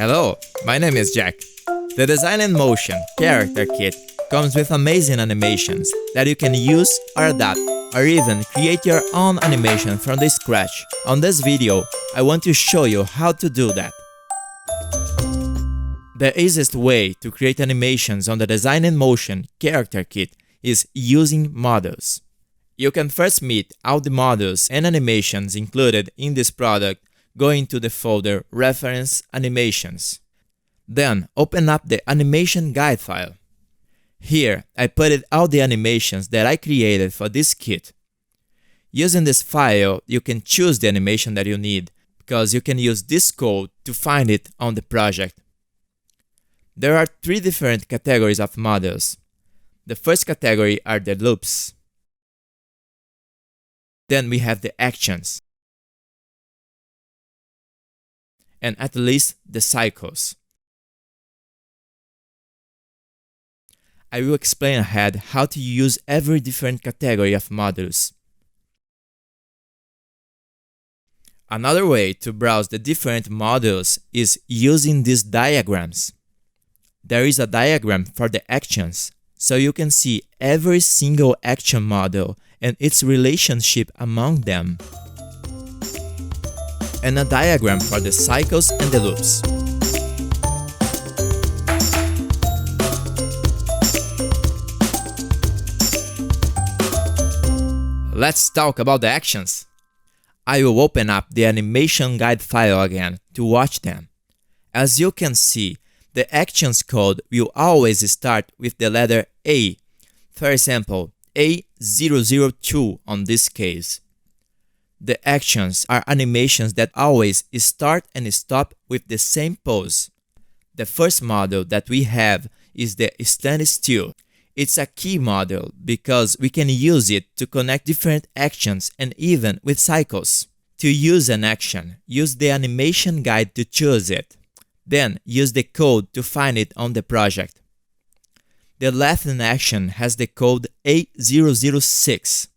Hello, my name is Jack. The D&M Motion character kit comes with amazing animations that you can use or adapt or even create your own animation from the scratch. On this video, I want to show you how to do that. The easiest way to create animations on the D&M Motion character kit is using models. You can first meet all the models and animations included in this product going to the folder Reference Animations. Then open up the animation guide file. Here I put all the animations that I created for this kit. Using this file, you can choose the animation that you need because you can use this code to find it on the project. There are three different categories of models. The first category are the loops. Then we have the actions. And at least the cycles. I will explain ahead how to use every different category of models. Another way to browse the different models is using these diagrams. There is a diagram for the actions, so you can see every single action model and its relationship among them. And a diagram for the cycles and the loops. Let's talk about the actions. I will open up the animation guide file again to watch them. As you can see, the actions code will always start with the letter A. For example, A002 on this case. The actions are animations that always start and stop with the same pose. The first model that we have is the stand still. It's a key model because we can use it to connect different actions and even with cycles. To use an action, use the animation guide to choose it. Then use the code to find it on the project. The left action has the code A006.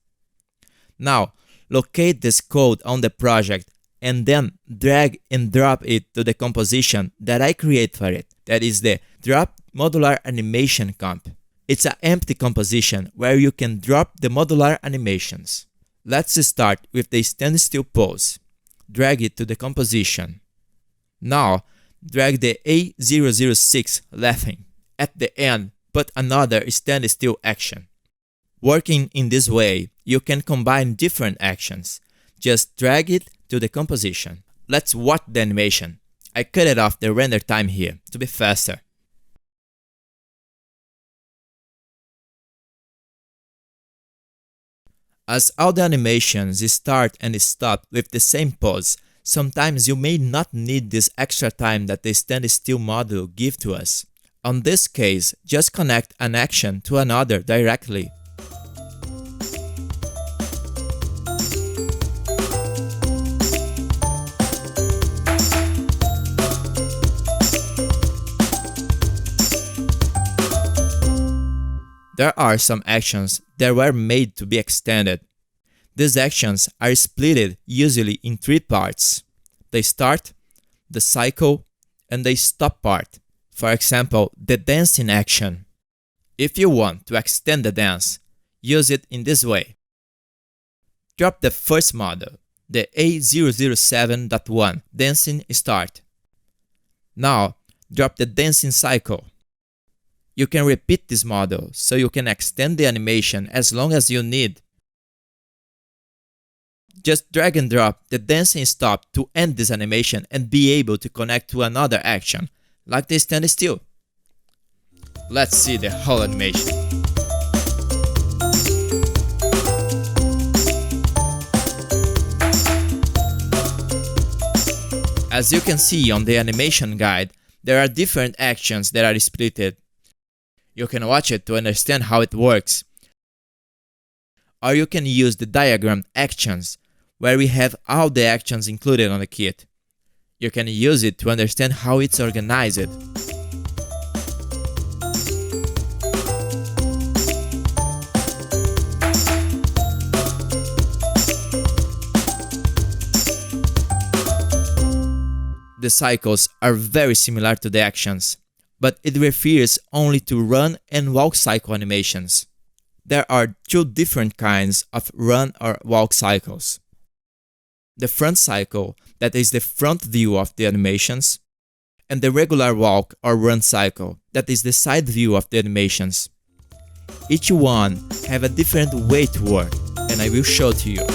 Now, locate this code on the project and then drag and drop it to the composition that I create for it. That is the Drop Modular Animation Comp. It's an empty composition where you can drop the modular animations. Let's start with the standstill pose. Drag it to the composition. Now, drag the A006 left. At the end, put another standstill action. Working in this way, you can combine different actions. Just drag it to the composition. Let's watch the animation. I cut it off the render time here to be faster. As all the animations start and stop with the same pose, sometimes you may not need this extra time that the standstill model gives to us. On this case, just connect an action to another directly. There are some actions that were made to be extended. These actions are splitted usually in three parts: the start, the cycle, and the stop part. For example, the dancing action. If you want to extend the dance, use it in this way. Drop the first model, the A007.1 dancing start. Now, drop the dancing cycle. You can repeat this model so you can extend the animation as long as you need. Just drag and drop the dancing stop to end this animation and be able to connect to another action, like the stand still. Let's see the whole animation. As you can see on the animation guide, there are different actions that are splitted. You can watch it to understand how it works. Or you can use the diagram actions, where we have all the actions included on the kit. You can use it to understand how it's organized. The cycles are very similar to the actions, but it refers only to run and walk cycle animations. There are two different kinds of run or walk cycles. The front cycle, that is the front view of the animations, and the regular walk or run cycle, that is the side view of the animations. Each one have a different way to work, and I will show to you.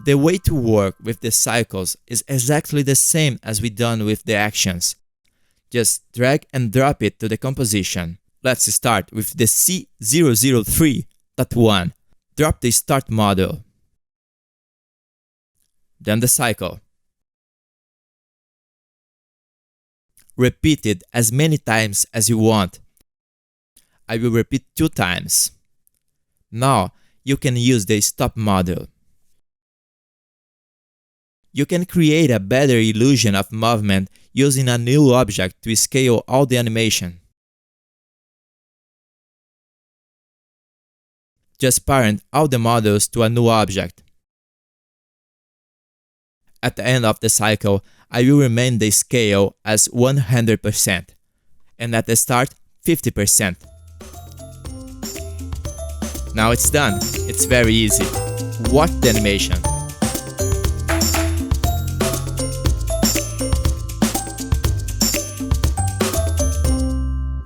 The way to work with the cycles is exactly the same as we done with the actions. Just drag and drop it to the composition. Let's start with the C003.1. Drop the start model. Then the cycle. Repeat it as many times as you want. I will repeat 2 times. Now you can use the stop model. You can create a better illusion of movement using a new object to scale all the animation. Just parent all the models to a new object. At the end of the cycle, I will remain the scale as 100%, and at the start, 50%. Now it's done. It's very easy. Watch the animation.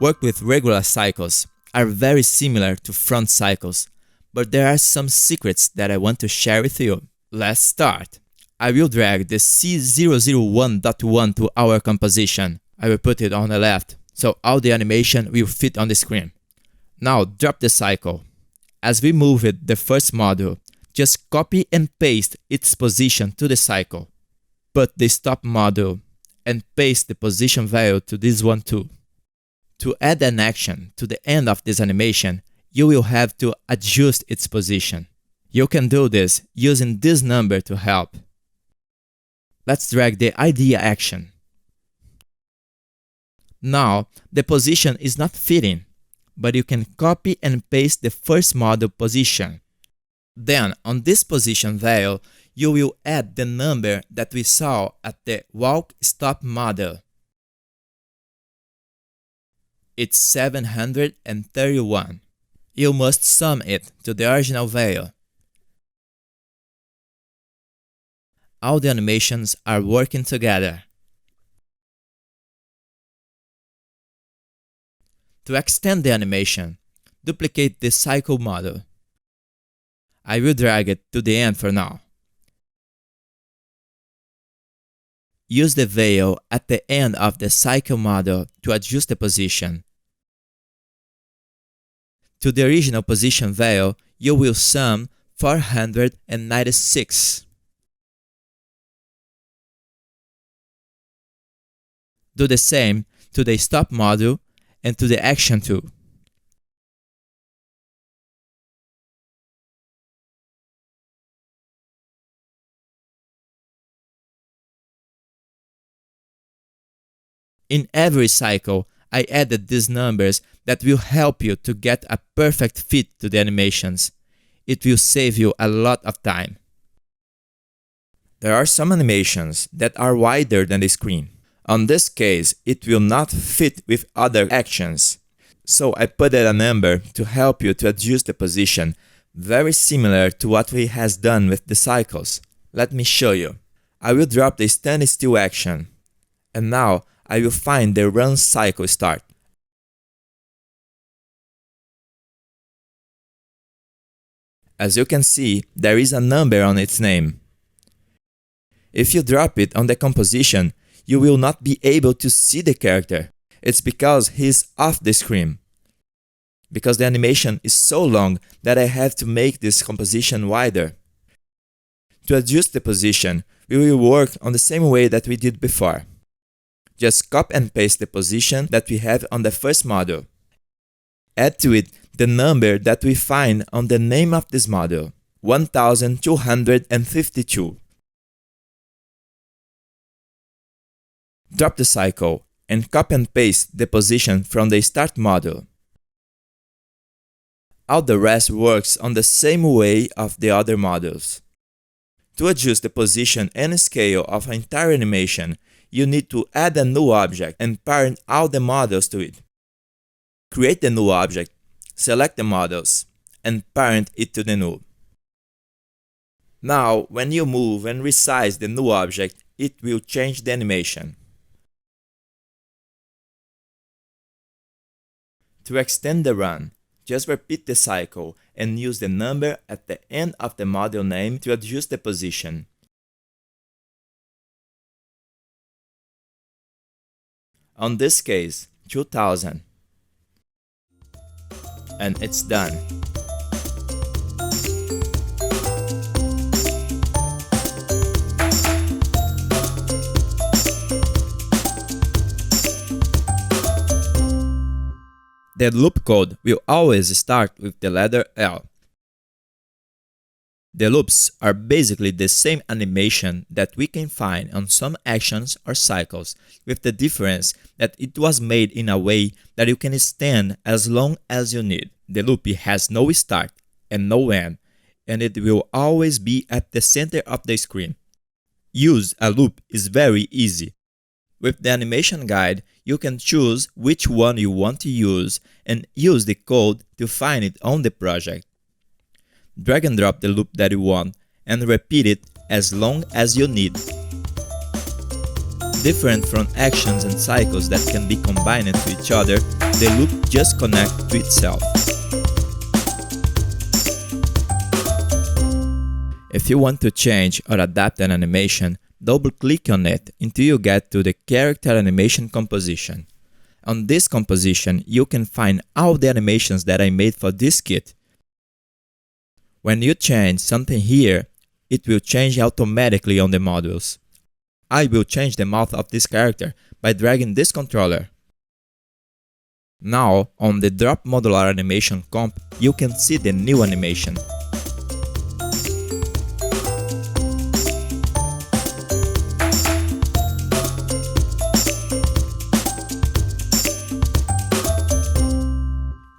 Work with regular cycles are very similar to front cycles, but there are some secrets that I want to share with you. Let's start. I will drag the C001.1 to our composition. I will put it on the left, so all the animation will fit on the screen. Now drop the cycle. As we move it the first module, just copy and paste its position to the cycle. Put the stop module and paste the position value to this one too. To add an action to the end of this animation, you will have to adjust its position. You can do this using this number to help. Let's drag the idea action. Now, the position is not fitting, but you can copy and paste the first model position. Then, on this position value, you will add the number that we saw at the walk stop model. It's 731. You must sum it to the original value. All the animations are working together. To extend the animation, duplicate the cycle model. I will drag it to the end for now. Use the veil at the end of the cycle model to adjust the position. To the original position value, you will sum 496. Do the same to the stop module and to the action too. In every cycle, I added these numbers that will help you to get a perfect fit to the animations. It will save you a lot of time. There are some animations that are wider than the screen. On this case, it will not fit with other actions. So I put a number to help you to adjust the position, very similar to what we has done with the cycles. Let me show you. I will drop the stand still action. And now I will find the run cycle start. As you can see, there is a number on its name. If you drop it on the composition, you will not be able to see the character. It's because he's off the screen. Because the animation is so long that I have to make this composition wider. To adjust the position, we will work on the same way that we did before. Just copy and paste the position that we have on the first model. Add to it the number that we find on the name of this model, 1252. Drop the cycle and copy and paste the position from the start model. All the rest works on the same way of the other models. To adjust the position and scale of an entire animation, you need to add a new object and parent all the models to it. Create the new object, select the models, and parent it to the new. Now, when you move and resize the new object, it will change the animation. To extend the run, just repeat the cycle and use the number at the end of the model name to adjust the position. On this case, 2000. And it's done. The loop code will always start with the letter L. The loops are basically the same animation that we can find on some actions or cycles, with the difference that it was made in a way that you can extend as long as you need. The loop has no start and no end, and it will always be at the center of the screen. Use a loop is very easy. With the animation guide, you can choose which one you want to use and use the code to find it on the project. Drag and drop the loop that you want and repeat it as long as you need. Different from actions and cycles that can be combined to each other, the loop just connects to itself. If you want to change or adapt an animation, double-click on it until you get to the character animation composition. On this composition, you can find all the animations that I made for this kit. When you change something here, it will change automatically on the models. I will change the mouth of this character by dragging this controller. Now, on the Drop Modular Animation comp, you can see the new animation.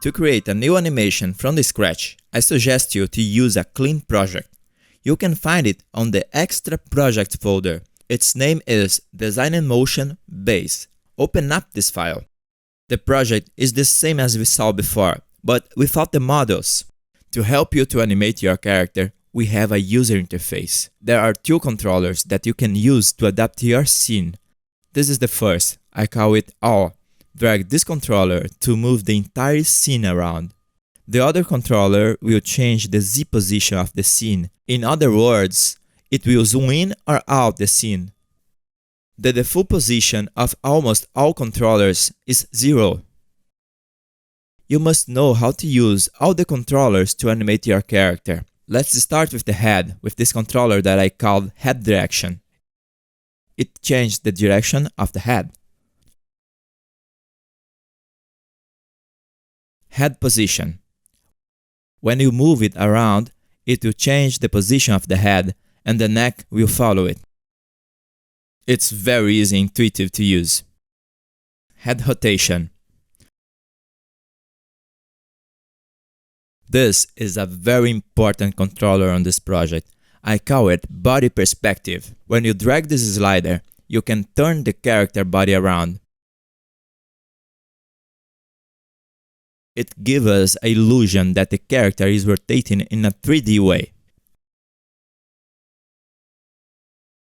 To create a new animation from the scratch, I suggest you to use a clean project. You can find it on the Extra Project folder. Its name is D&M Motion Base. Open up this file. The project is the same as we saw before, but without the models. To help you to animate your character, we have a user interface. There are two controllers that you can use to adapt your scene. This is the first. I call it All. Drag this controller to move the entire scene around. The other controller will change the Z position of the scene. In other words, it will zoom in or out the scene. The default position of almost all controllers is 0. You must know how to use all the controllers to animate your character. Let's start with the head, with this controller that I called Head Direction. It changed the direction of the head. Head position. When you move it around, it will change the position of the head and the neck will follow it. It's very easy and intuitive to use. Head rotation. This is a very important controller on this project. I call it body perspective. When you drag this slider, you can turn the character body around. It gives us an illusion that the character is rotating in a 3D way.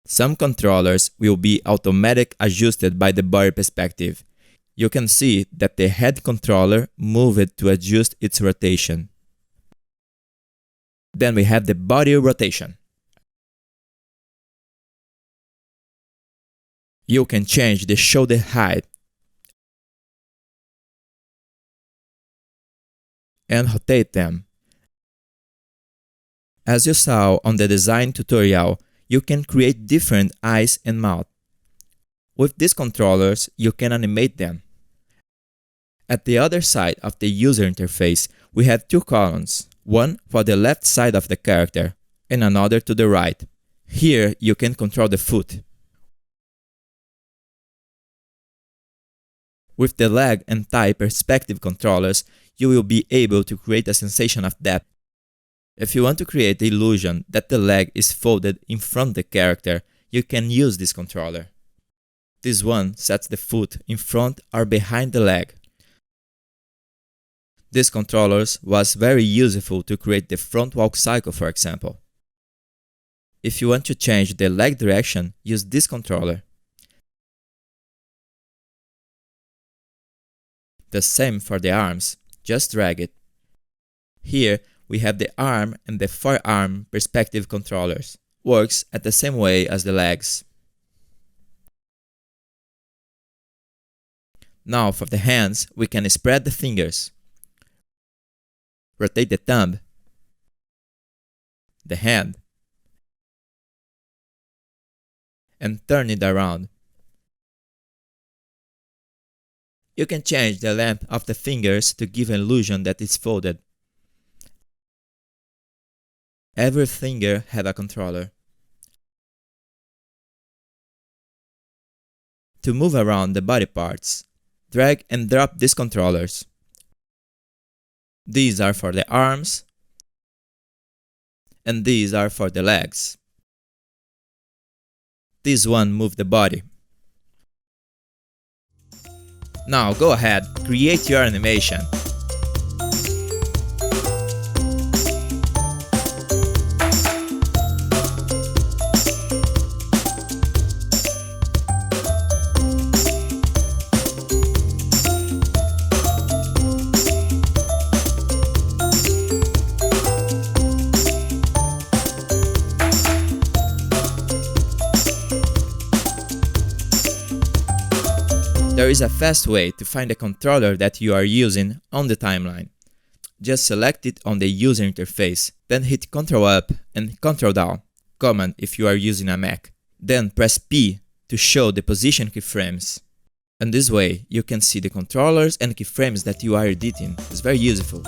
Some controllers will be automatic adjusted by the body perspective. You can see that the head controller moved to adjust its rotation. Then we have the body rotation. You can change the shoulder height and rotate them. As you saw on the design tutorial, you can create different eyes and mouth. With these controllers, you can animate them. At the other side of the user interface, we have two columns, one for the left side of the character and another to the right. Here you can control the foot. With the leg and thigh perspective controllers, you will be able to create a sensation of depth. If you want to create the illusion that the leg is folded in front of the character, you can use this controller. This one sets the foot in front or behind the leg. This controller was very useful to create the front walk cycle, for example. If you want to change the leg direction, use this controller. The same for the arms, just drag it. Here we have the arm and the forearm perspective controllers. Works at the same way as the legs. Now for the hands, we can spread the fingers. Rotate the thumb, the hand, and turn it around. You can change the length of the fingers to give an illusion that it's folded. Every finger has a controller. To move around the body parts, drag and drop these controllers. These are for the arms, and these are for the legs. This one moves the body. Now go ahead, create your animation. There is a fast way to find the controller that you are using on the timeline. Just select it on the user interface, then hit Ctrl up and Ctrl down, Command if you are using a Mac. Then press P to show the position keyframes. And this way you can see the controllers and keyframes that you are editing. It's very useful.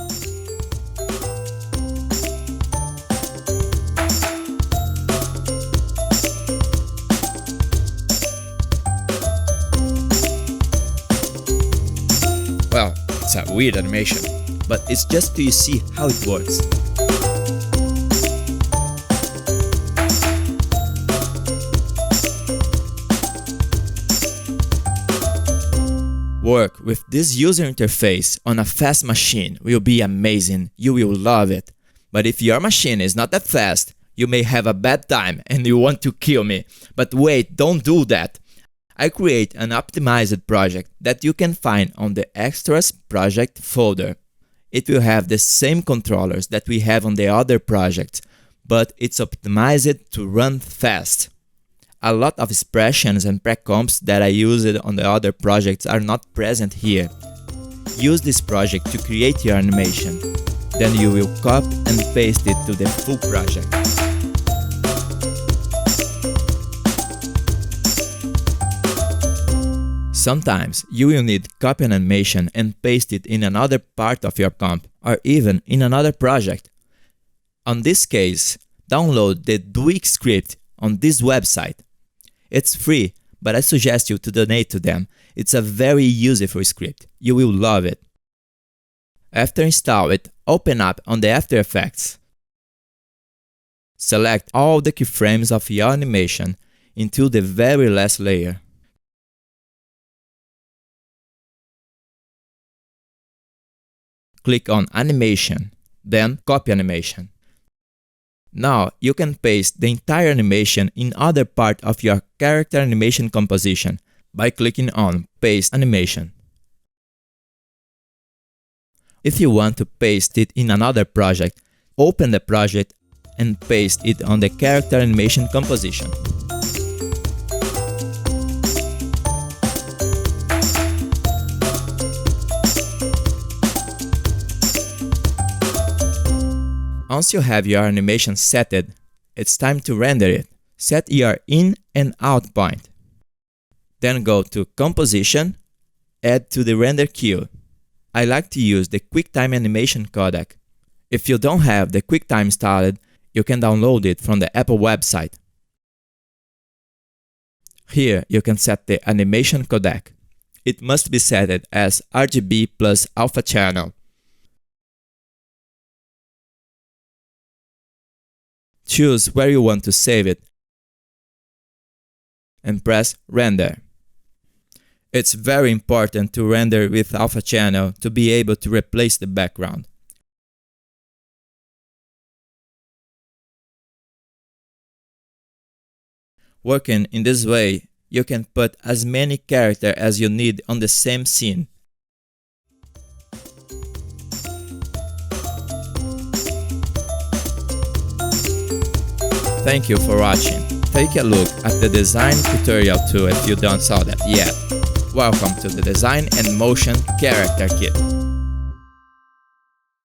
Well, it's a weird animation, but it's just to see how it works. Work with this user interface on a fast machine will be amazing, you will love it. But if your machine is not that fast, you may have a bad time and you want to kill me. But wait, don't do that. I create an optimized project that you can find on the Extras project folder. It will have the same controllers that we have on the other projects, but it's optimized to run fast. A lot of expressions and pre-comps that I used on the other projects are not present here. Use this project to create your animation. Then you will copy and paste it to the full project. Sometimes you will need copy an animation and paste it in another part of your comp or even in another project. On this case, download the Duik script on this website. It's free, but I suggest you to donate to them. It's a very useful script. You will love it. After install it, open up on the After Effects. Select all the keyframes of your animation into the very last layer. Click on Animation, then Copy Animation. Now you can paste the entire animation in other part of your character animation composition by clicking on Paste Animation. If you want to paste it in another project, open the project and paste it on the character animation composition. Once you have your animation setted, it's time to render it. Set your in and out point. Then go to Composition, Add to the render queue. I like to use the QuickTime Animation codec. If you don't have the QuickTime installed, you can download it from the Apple website. Here you can set the animation codec. it must be set as RGB plus alpha channel. Choose where you want to save it and press Render. It's very important to render with alpha channel to be able to replace the background. Working in this way, you can put as many characters as you need on the same scene. Thank you for watching. Take a look at the design tutorial too if you don't saw that yet. Welcome to the Design and Motion Character Kit.